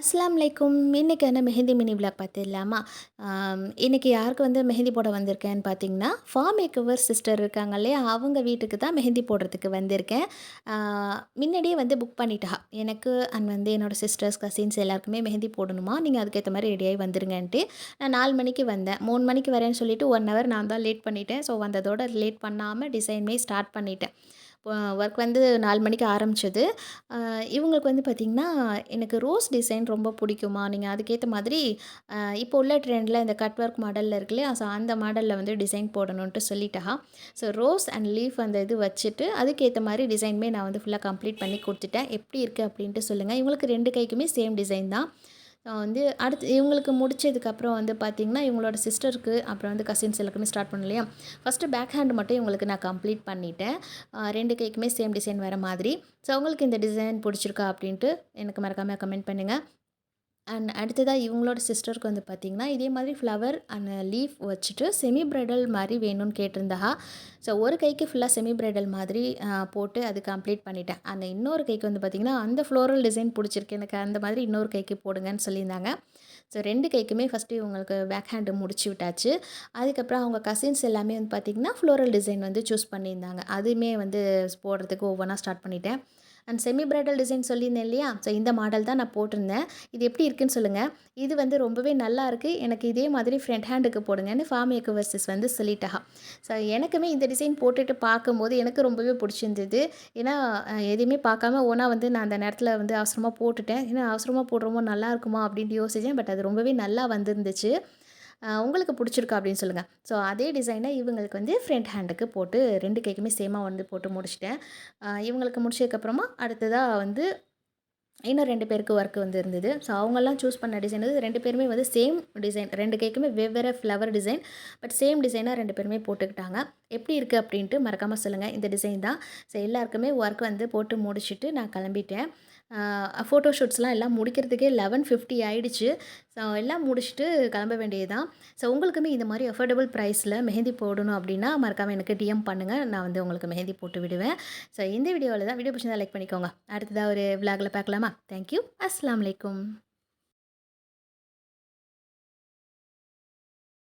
அஸ்ஸலாமு அலைக்கும். இன்னைக்கான மெஹந்தி மினி விலாக் பார்த்துடலாமா? இன்னைக்கு யாருக்கு வந்து மெஹந்தி போட வந்திருக்கேன்னு பார்த்தீங்கன்னா, ஃபார்ம் மேக்கவர் சிஸ்டர் இருக்காங்க இல்லையா? அவங்க வீட்டுக்கு தான் மெஹந்தி போடுறதுக்கு வந்திருக்கேன். ஆ முன்னாடியே வந்து புக் பண்ணிட்டா. எனக்கு அண்ட் வந்து என்னோட சிஸ்டர்ஸ், கசின்ஸ் எல்லாருக்குமே மெஹந்தி போடணுமா, நீங்க அதுக்கேத்த மாரி ரெடியாகி வந்துருங்கன்ட்டு. நான் 4 மணிக்கு வந்தேன். 3 மணிக்கு வரேன்னு சொல்லிட்டு 1 ஹவர் நான் தான் லேட் பண்ணிட்டேன். ஸோ வந்ததோட லேட் பண்ணாம டிசைனுமே ஸ்டார்ட் பண்ணிட்டேன். ஒர்க் வந்து 4 மணிக்கு ஆரம்பிச்சது. இவங்களுக்கு வந்து பார்த்திங்கன்னா, எனக்கு ரோஸ் டிசைன் ரொம்ப பிடிக்குமா, நீங்கள் அதுக்கேற்ற மாதிரி இப்போ உள்ள ட்ரெண்டில் இந்த கட் ஒர்க் மாடலில் இருக்கு இல்லையா, ஸோ அந்த மாடலில் வந்து டிசைன் போடணுன்ட்டு சொல்லிட்டா. ஸோ ரோஸ் அண்ட் லீஃப் அந்த இது வச்சுட்டு அதுக்கேற்ற மாதிரி டிசைனுமே நான் வந்து ஃபுல்லாக கம்ப்ளீட் பண்ணி கொடுத்துட்டேன். எப்படி இருக்குது அப்படின்ட்டு சொல்லுங்கள். இவங்களுக்கு 2 கைக்குமே சேம் டிசைன் தான். வந்து அடுத்து இவங்களுக்கு முடிச்சதுக்கப்புறம் வந்து பார்த்திங்கன்னா, இவங்களோட சிஸ்டருக்கு அப்புறம் வந்து கசின்ஸ் எல்லாருக்குமே ஸ்டார்ட் பண்ணோம் இல்லையா, ஃபஸ்ட்டு பேக் ஹேண்ட் மட்டும் இவங்களுக்கு நான் கம்ப்ளீட் பண்ணிட்டேன். 2 கைக்குமே சேம் டிசைன் வர மாதிரி. ஸோ உங்களுக்கு இந்த டிசைன் பிடிச்சிருக்கா அப்படின்ட்டு எனக்கு மறக்காமல் கமெண்ட் பண்ணுங்கள். அண்ட் அடுத்ததா இவங்களோட சிஸ்டருக்கு வந்து பார்த்திங்கன்னா, இதே மாதிரி ஃப்ளவர் அண்ட் லீஃப் வச்சுட்டு செமி பிரைடல் மாதிரி வேணும்னு கேட்டிருந்தா. ஸோ ஒரு கைக்கு ஃபுல்லாக செமி பிரைடல் மாதிரி போட்டு அது கம்ப்ளீட் பண்ணிட்டேன். அந்த இன்னொரு கைக்கு வந்து பார்த்திங்கன்னா, அந்த ஃப்ளோரல் டிசைன் பிடிச்சிருக்கு எனக்கு, அந்த மாதிரி இன்னொரு கைக்கு போடுங்கன்னு சொல்லியிருந்தாங்க. ஸோ 2 கைக்குமே ஃபஸ்ட்டு இவங்களுக்கு பேக் ஹேண்டு முடிச்சு விட்டாச்சு. அதுக்கப்புறம் அவங்க கசின்ஸ் எல்லாமே வந்து பார்த்திங்கன்னா, ஃப்ளோரல் டிசைன் வந்து சூஸ் பண்ணியிருந்தாங்க. அதுவுமே வந்து போடுறதுக்கு ஒவ்வொன்றா ஸ்டார்ட் பண்ணிட்டேன். அண்ட் செமி பிரைடல் டிசைன் சொல்லியிருந்தேன் இல்லையா, ஸோ இந்த மாடல் தான் நான் போட்டிருந்தேன். இது எப்படி இருக்குன்னு சொல்லுங்கள். இது வந்து ரொம்பவே நல்லா இருக்குது, எனக்கு இதே மாதிரி ஃப்ரண்ட் ஹேண்டுக்கு போடுங்கன்னு ஃபார்ம் மேக்கவர் சிஸ் வந்து சொல்லிட்டா. ஸோ எனக்குமே இந்த டிசைன் போட்டுட்டு பார்க்கும்போது எனக்கு ரொம்பவே பிடிச்சிருந்தது. ஏன்னா எதையுமே பார்க்காம ஓனா வந்து நான் அந்த நேரத்தில் வந்து அவசரமாக போட்டுட்டேன். ஏன்னா அவசரமாக போடுறோமோ நல்லா இருக்குமா அப்படின்ட்டு யோசித்தேன். பட் அது ரொம்பவே நல்லா வந்துருந்துச்சு. உங்களுக்கு பிடிச்சிருக்கா அப்படின்னு சொல்லுங்கள். ஸோ அதே டிசைனை இவங்களுக்கு வந்து ஃப்ரண்ட் ஹேண்டுக்கு போட்டு 2 கைக்குமே சேமாக வந்து போட்டு முடிச்சிட்டேன். இவங்களுக்கு முடிச்சதுக்கப்புறமா அடுத்ததாக வந்து இன்னும் 2 பேருக்கு ஒர்க் வந்து இருந்தது. ஸோ அவங்கலாம் சூஸ் பண்ண டிசைன் வந்து 2 பேருமே வந்து சேம் டிசைன். 2 கேக்குமே வெவ்வேறு ஃப்ளவர் டிசைன். பட் சேம் டிசைனாக 2 பேருமே போட்டுக்கிட்டாங்க. எப்படி இருக்குது அப்படின்ட்டு மறக்காமல் சொல்லுங்கள். இந்த டிசைன் தான். ஸோ எல்லாருக்குமே ஒர்க் வந்து போட்டு முடிச்சுட்டு நான் கிளம்பிட்டேன். ஃபோட்டோ ஷூட்ஸ்லாம் எல்லாம் முடிக்கிறதுக்கே 11:50 ஆயிடுச்சு. ஸோ எல்லாம் முடிச்சுட்டு கிளம்ப வேண்டியது தான். ஸோ உங்களுக்குமே இந்த மாதிரி அஃபோர்டபுள் ப்ரைஸில் மெஹந்தி போடணும் அப்படின்னா மறக்காமல் எனக்கு டிஎம் பண்ணுங்கள். நான் வந்து உங்களுக்கு மெஹந்தி போட்டு விடுவேன். ஸோ இந்த வீடியோவில் தான். வீடியோ பிடிச்சிருந்தா லைக் பண்ணிக்கோங்க. அடுத்ததாக ஒரு விலாகில் பார்க்கலாமா? தேங்க்யூ. அஸ்ஸலாமு அலைக்கும்.